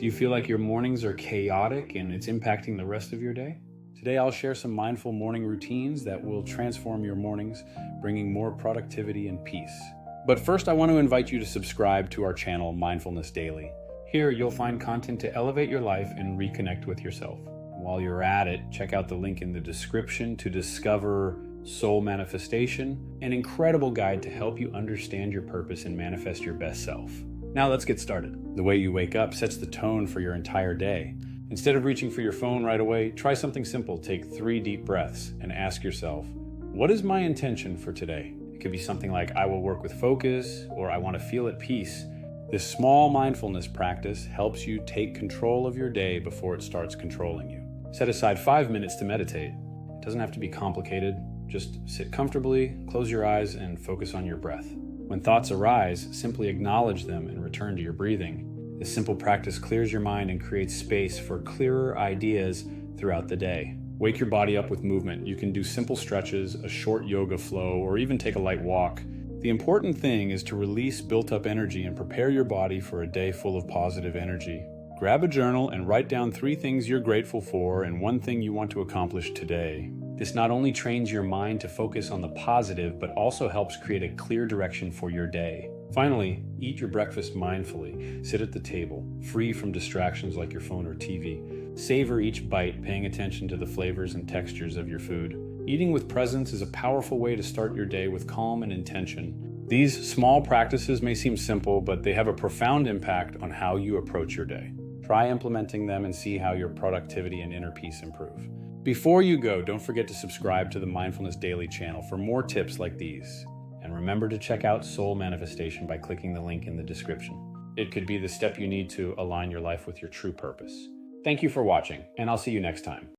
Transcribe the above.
Do you feel like your mornings are chaotic and it's impacting the rest of your day? Today I'll share some mindful morning routines that will transform your mornings, bringing more productivity and peace. But first, I want to invite you to subscribe to our channel, Mindfulness Daily. Here you'll find content to elevate your life and reconnect with yourself. While you're at it, check out the link in the description to discover Soul Manifestation, an incredible guide to help you understand your purpose and manifest your best self. Now let's get started. The way you wake up sets the tone for your entire day. Instead of reaching for your phone right away, try something simple. Take 3 deep breaths and ask yourself, what is my intention for today? It could be something like, I will work with focus, or I want to feel at peace. This small mindfulness practice helps you take control of your day before it starts controlling you. Set aside 5 minutes to meditate. It doesn't have to be complicated. Just sit comfortably, close your eyes, and focus on your breath. When thoughts arise, simply acknowledge them and return to your breathing. This simple practice clears your mind and creates space for clearer ideas throughout the day. Wake your body up with movement. You can do simple stretches, a short yoga flow, or even take a light walk. The important thing is to release built-up energy and prepare your body for a day full of positive energy. Grab a journal and write down 3 things you're grateful for and 1 thing you want to accomplish today. This not only trains your mind to focus on the positive, but also helps create a clear direction for your day. Finally, eat your breakfast mindfully. Sit at the table, free from distractions like your phone or TV. Savor each bite, paying attention to the flavors and textures of your food. Eating with presence is a powerful way to start your day with calm and intention. These small practices may seem simple, but they have a profound impact on how you approach your day. Try implementing them and see how your productivity and inner peace improve. Before you go, don't forget to subscribe to the Mindfulness Daily channel for more tips like these. And remember to check out Soul Manifestation by clicking the link in the description. It could be the step you need to align your life with your true purpose. Thank you for watching, and I'll see you next time.